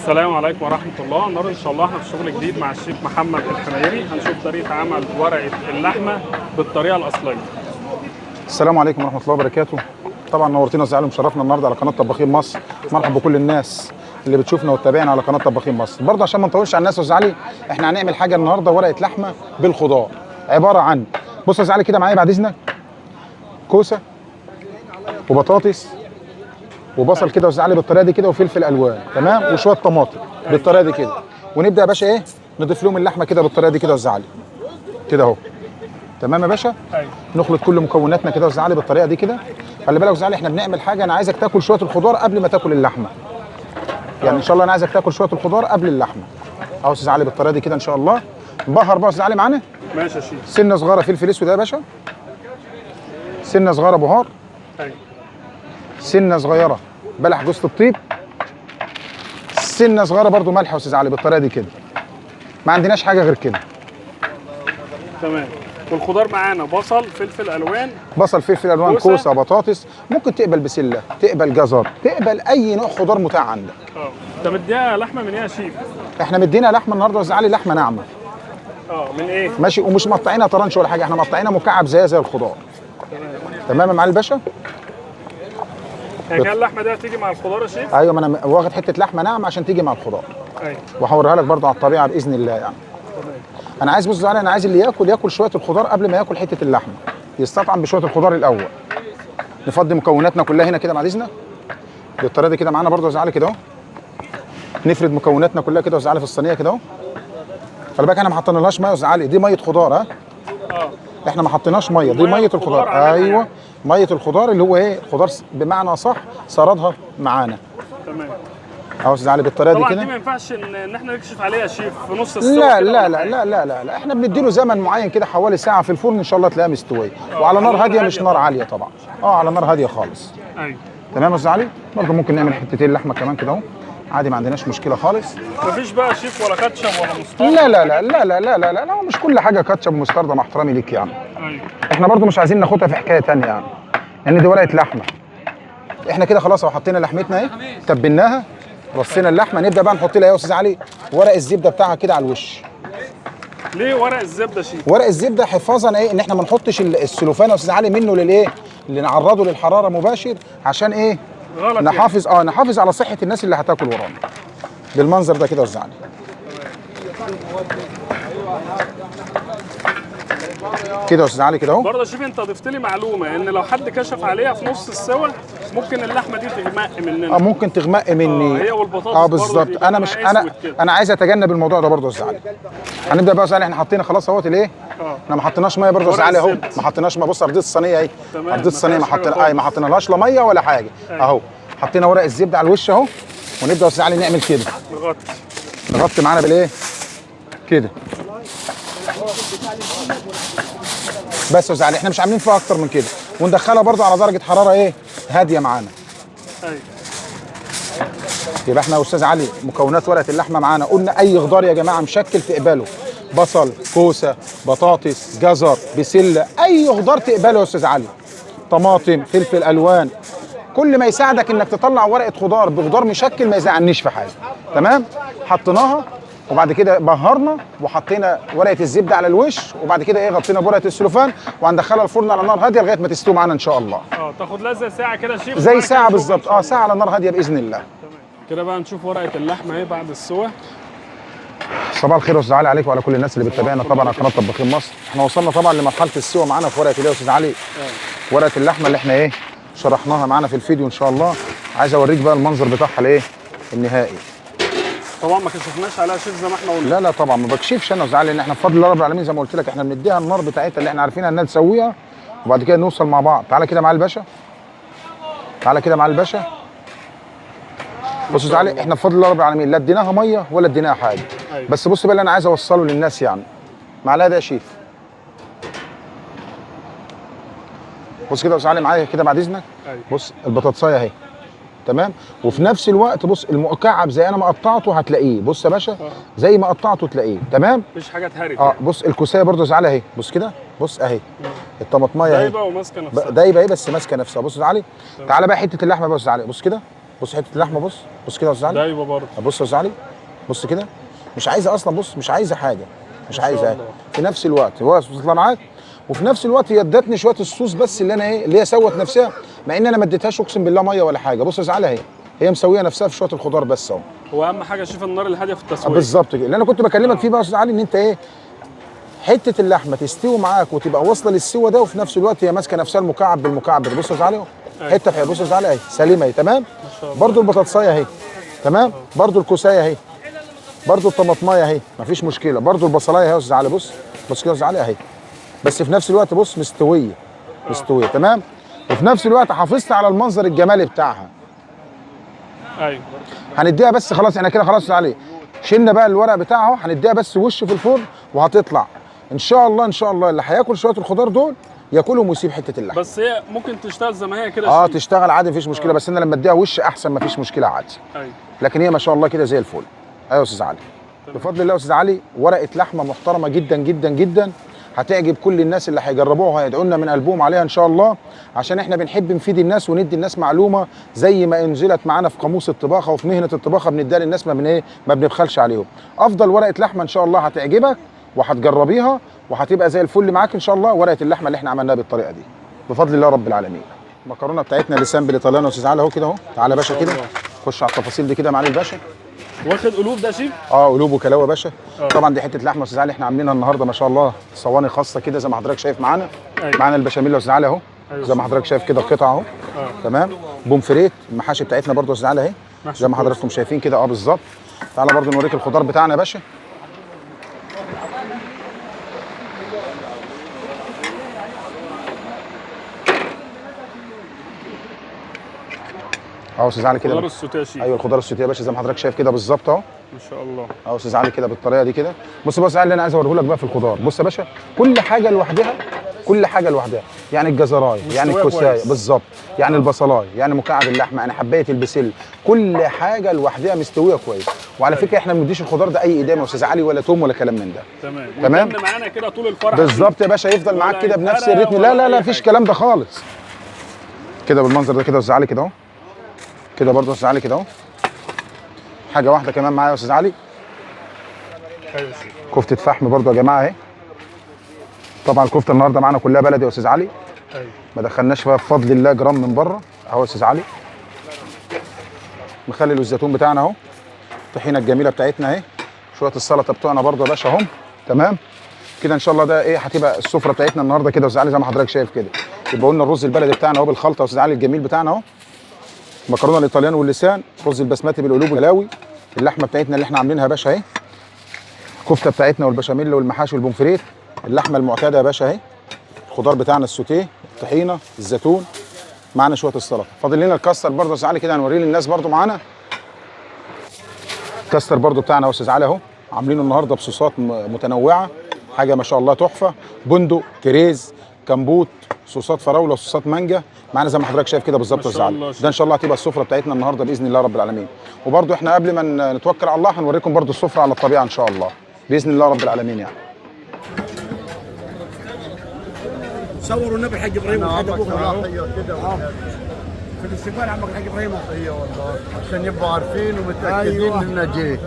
السلام عليكم ورحمة الله. النهارده إن شاء الله احنا في شغل جديد مع الشيف محمد الحميري، هنشوف طريقة عمل ورقة اللحمة بالطريقة الأصلية. السلام عليكم ورحمة الله وبركاته. طبعا نورتينا وزعلوا ومشرفنا النهارده على قناة طباخين مصر. مرحبا بكل الناس اللي بتشوفنا وتتابعنا على قناة طباخين مصر. برضه عشان ما نطولش على الناس وزعلي، احنا هنعمل حاجة النهارده ورقة لحمة بالخضار. عبارة عن بص يا زعلي كده معايا بعد إذنك، كوسة وبطاطس وبصل كده وزعلي بالطريقه دي كده، وفلفل الوان تمام، وشويه طماطم بالطريقه دي كده. ونبدا يا باشا ايه، نضيف لهم اللحمه كده بالطريقه دي كده وزعلي كده اهو. تمام يا باشا. نخلط كل مكوناتنا كده وزعلي بالطريقه دي كده. خلي بالك وزعلي احنا بنعمل حاجه، انا عايزك تاكل شويه الخضار قبل ما تاكل اللحمه. يعني ان شاء الله انا عايزك تاكل شويه الخضار قبل اللحمه. اهو وزعلي بالطريقه دي كده ان شاء الله. نبهر بقى وزعلي معانا. ماشي يا شيف. سنه صغيره فلفل اسود يا باشا، سنه صغيره بهار، سنه صغيره بلح جوز الطيب، سنه صغيره برضو ملح يا استاذ علي بالطريقه دي كده. ما عندناش حاجه غير كده. تمام. والخضار معانا بصل، فلفل الوان، بصل، فلفل الوان، كوسه، بطاطس، ممكن تقبل بسله، تقبل جزر، تقبل اي نوع خضار متاح عندك. انت مديها لحمه من ايه يا شيف؟ احنا مدينا لحمه النهارده يا استاذ علي، لحمه ناعمه. من ايه؟ ماشي، ومش مقطعينها طرنش ولا حاجه، احنا مقطعينها مكعب زي الخضار. تمام يا معالي الباشا. هي كده اللحمه دي هتيجي مع الخضار يا شيف؟ ايوه، ما انا واخد حته لحمه ناعمه عشان تيجي مع الخضار. ايوه. وهوريها لك برضو على الطبيعه باذن الله يعني. انا عايز بص علي، انا عايز اللي ياكل شويه الخضار قبل ما ياكل حته اللحمه، يستطعم بشويه الخضار الاول. نفضي مكوناتنا كلها هنا كده بعد اذنك بالطريقه دي كده معانا برضو زعلي كده اهو. نفرد مكوناتنا كلها كده وزعلي في الصينيه كده اهو. خلي بالك احنا ما حطينالهاش ميه وزعلي، دي ميه خضار. ها احنا ما حطيناش ميه، دي ميه الخضار. ايوه يعني. ميه الخضار اللي هو ايه، الخضار بمعنى صح سردها معانا. تمام. اهو استاذ علي بالطريقه دي كده. طبعا دي ما ينفعش ان احنا نكشف عليها يا شيف في نص السوا. لا لا لا لا لا لا لا، احنا بنديله زمن معين كده حوالي ساعه في الفرن ان شاء الله تلاقيها مستويه، وعلى نار هاديه مش نار عاليه طبعا. على نار هاديه خالص. ايوه. تمام يا استاذ علي. برضه ممكن نعمل حتتين لحمه كمان كده اهو، عادي ما عندناش مشكله خالص. مفيش بقى يا شيف ولا كاتشب ولا مستردة؟ لا لا لا لا لا لا لا لا، مش كل حاجه كاتشب ومستردة مع احترامي ليك يعني. ايوه. احنا برضه مش عايزين ناخدها في حكايه ثانيه يعني، لان دي ورقه لحمه. احنا كده خلاص اهو حطينا لحمتنا اهي، تبلناها، رصينا اللحمه. نبدا بقى نحط لها يا استاذ علي ورق الزبده بتاعها كده على الوش. ليه ورق الزبده شيف؟ ورق الزبده حفاظا ايه، ان احنا ما نحطش السلوفان يا استاذ علي منه للايه، اللي نعرضه للحراره مباشر، عشان ايه، غلط نحافظ يعني. نحافظ على صحه الناس اللي هتاكل ورانا بالمنظر ده كده يا استاذ علي. كده يا استاذ علي كده اهو. برضه يا شيف انت ضفت لي معلومه، ان لو حد كشف عليها في نص السوا ممكن اللحمه دي تغمق مننا. ممكن تغمق مني. هي والبطاطس بالظبط. انا مش انا عايز اتجنب الموضوع ده برضه يا استاذ علي. هنبدا بقى يا استاذ علي، احنا حطينا خلاص اهوت الايه، احنا ما حطيناش ميه برضه يا استاذ علي اهو، ما حطيناش ميه. بص ارضيه الصينيه اهي، ارضيه الصينيه ما حطينالهاش لا ميه ولا حاجه اهو. حطينا ورق الزبده على الوش اهو، ونبدا يا استاذ علي نعمل كده، نغطي معانا بالايه كده. بس يا استاذ علي احنا مش عاملين فيها اكتر من كده، وندخلها برضه على درجه حراره ايه، هاديه معانا. ايوه. يبقى احنا يا استاذ علي مكونات ورقه اللحمه معانا، قلنا اي خضار يا جماعه مشكل تقبله، بصل، كوسه، بطاطس، جزر، بسله، اي خضار تقبله يا استاذ علي، طماطم، فلفل الوان، كل ما يساعدك انك تطلع ورقه خضار بخضار مشكل ما يزعلنيش في حاجه. تمام. حطيناها وبعد كده بهرنا وحطينا ورقه الزبده على الوش، وبعد كده ايه غطينا بورقه السلوفان، وهندخلها الفرن على نار هاديه لغايه ما تستوي معانا ان شاء الله. تاخد لها زي ساعه كده يا شيف؟ زي ساعه بالظبط. ساعه على نار هاديه باذن الله. تمام. كده بقى نشوف ورقه اللحمه اهي بعد السوا. صباح الخير واستاذ علي عليك وعلى كل الناس اللي بتتابعنا طبعا على قناه طباخين مصر. احنا وصلنا طبعا لمرحله السوا معانا في ورقه ايه يا استاذ علي؟ ورقه اللحمه اللي احنا ايه شرحناها معانا في الفيديو ان شاء الله. عايز اوريك بقى المنظر بتاعها الايه النهائي. طبعا ما كشفناش عليها شيف زي ما احنا قلنا. لا طبعا ما بكشفش انا وزعلي، لان احنا بفضل الله رب العالمين زي ما قلت لك احنا بنديها النار بتاعتها اللي احنا عارفينها انها تسويها، وبعد كده نوصل مع بعض. تعالى كده معالي الباشا، تعالى كده معالي الباشا. بص يا علي احنا بفضل الله رب العالمين لا اديناها ميه ولا اديناها حاجه. أيوة. بس بص بقى اللي انا عايز اوصله للناس يعني، معلقه ده يا شيف. بص كده يا استاذ علي معايا كده بعد اذنك. أيوة. بص البطاطسايه اهي تمام، وفي نفس الوقت بص المكعب زي انا ما قطعته هتلاقيه. بص يا باشا زي ما قطعته تلاقيه تمام، مفيش حاجه اتهرت. بص الكوسايه برده يا علي اهي، بص كده، بص اهي الطماطمايه اهي دايبه وماسكه نفسها، دايبه اهي بس ماسكه نفسها. بص يا علي تعالى بقى حته اللحمه بقى يا علي، بص كده بص حته اللحمه، بص بص كده يا استاذ علي. دايبه برضه. بص يا استاذ علي، بص كده، مش عايزه اصلا، بص مش عايزه حاجه، مش ما شاء عايزه الله. في نفس الوقت هو بتطلع معاك، وفي نفس الوقت هي ادتني شويه الصوص بس اللي انا ايه اللي هي سوت نفسها، مع ان انا ما اديتهاش اقسم بالله ميه ولا حاجه. بص يا استاذ علي اهي، هي مسويه نفسها في شويه الخضار بس اهو. هو اهم حاجه شوف النار الهاديه في التسويه. بالظبط كده اللي انا كنت بكلمك فيه بقى يا استاذ علي، ان انت ايه حته اللحمه تستوي معاك وتبقى واصله للسوى ده، وفي نفس الوقت هي ماسكه نفسها المكعب بالمكعب. بص يا استاذ علي اهو، حته في بص يا استاذ علي اهي سليمه اهي تمام. برضو البطاطسايه اهي تمام، برضو الكوسايه اهي، برضو الطماطمايه اهي مفيش مشكله، برضو البصلايه اهي يا استاذ علي، بص بص كده يا استاذ علي اهي، بس في نفس الوقت بص مستويه مستويه تمام، وفي نفس الوقت حافظت على المنظر الجمالي بتاعها. ايوه هنديها بس خلاص احنا كده خلاص يا استاذ علي، شلنا بقى الورق بتاعه، هنديها بس وش في الفرن وهتطلع ان شاء الله. ان شاء الله اللي هياكل شويه الخضار دول ياكلهم ويسيب حته اللحمه. بس هي ممكن تشتغل زي ما هي كده. تشتغل عادي مفيش مشكله، بس انا لما اديها وش احسن مفيش مشكله عادي. ايوه لكن هي ما شاء الله كده زي الفل. ايوه يا استاذ علي، بفضل الله يا استاذ علي ورقه لحمه محترمه جدا جدا جدا، هتعجب كل الناس اللي هيجربوها وهيدعوا لنا من قلبهم عليها ان شاء الله، عشان احنا بنحب نفيد الناس وندي الناس معلومه زي ما انزلت معانا في قاموس الطباخه وفي مهنه الطباخه، بنديها للناس ما بنبخلش عليهم. افضل ورقه لحمه ان شاء الله هتعجبك وهتجربيها وهتبقى زي الفل معاك ان شاء الله، ورقه اللحمه اللي احنا عملناها بالطريقه دي بفضل الله رب العالمين. المكرونه بتاعتنا لسان بالايطاليانو يا استاذ علي اهو كده اهو. تعالى يا باشا كده خش على التفاصيل دي كده يا معالي الباشا. واخد قلوب ده شيف؟ قلوب وكلاوه يا باشا. طبعا دي حته لحمه يا استاذ علي احنا عاملينها النهارده ما شاء الله صواني خاصه كده زي ما حضرتك شايف معانا. معانا البشاميل يا استاذ علي اهو زي ما حضرتك شايف كده القطعه اهو. تمام. بومفريت المحاشي بتاعتنا برده يا استاذ علي اهي زي ما حضراتكم شايفين كده بالظبط. تعالى برده نوريك الخضار بتاعنا يا باشا. يا استاذ علي كده الخضار السوتيه يا شيف. ايوه الخضار السوتيه يا باشا زي ما حضرتك شايف كده بالظبط اهو. ما شاء الله. يا استاذ علي كده بالطريقه دي كده. بص بص اللي انا عايز اوريه لك بقى في الخضار. بص يا باشا كل حاجه لوحدها، كل حاجه لوحدها، يعني الجزرايه يعني الكوسايه بالظبط، يعني البصلايه يعني مكعب اللحمه يعني حبايه البسل، كل حاجه لوحدها مستويه كويس. وعلى فكره احنا ما بنديش الخضار ده اي ادامه يا استاذ علي ولا توم ولا كلام من ده. تمام معانا كده طول الفرح بالظبط يا باشا، يفضل معاك كده بنفس الريتم. لا مفيش كلام ده خالص. كده بالمنظر ده كده يا استاذ علي كده اهو، كده برضه يا استاذ علي كده اهو. حاجه واحده كمان معايا يا استاذ علي. كفته فحم برضه يا جماعه اهي. طبعا الكفته النهارده معانا كلها بلدي يا استاذ علي. ما دخلناش فيها بفضل الله جرام من بره اهو يا استاذ علي. مخلل والزيتون بتاعنا اهو. الطحينه الجميله بتاعتنا اهي. شويه السلطه بتوعنا برضه يا باشا اهم. تمام كده ان شاء الله. ده ايه هتبقى السفره بتاعتنا النهارده كده يا استاذ علي زي ما حضرتك شايف كده. يبقى قلنا الرز البلدي بتاعنا اهو بالخلطه يا استاذ علي الجميل بتاعنا اهو. مكرونه الايطاليانو واللسان، رز البسمتي بالقلوب والكلاوي، اللحمه بتاعتنا اللي احنا عاملينها يا باشا اهي، الكفته بتاعتنا والبشاميل والمحاشي والبومفريت، اللحمه المعتاده يا باشا اهي، الخضار بتاعنا السوتيه، الطحينه، الزيتون، معانا شويه السلطه. فاضل لنا الكاستر برضه يا استاذ علي كده هنوريه للناس برضه معانا. الكاستر برضه بتاعنا يا استاذ علي اهو، عاملينه النهارده بصوصات متنوعه، حاجه ما شاء الله تحفه، بندق، كريز، كمبوت، صوصات فراوله وصوصات مانجا، معانا زي ما حضرتك شايف كده بالظبط يا استاذ علي. ده ان شاء الله هتبقى السفره بتاعتنا النهارده باذن الله رب العالمين. وبرده احنا قبل ما نتوكل على الله هنوريكم برده السفره على الطبيعه ان شاء الله باذن الله رب العالمين. يعني صوروا النبي الحاج ابراهيم وحد ابوك كده في الاستقبال عمك الحاج ابراهيم. ايوه والله عشان يبقوا عارفين ومتاكدين اننا جاي.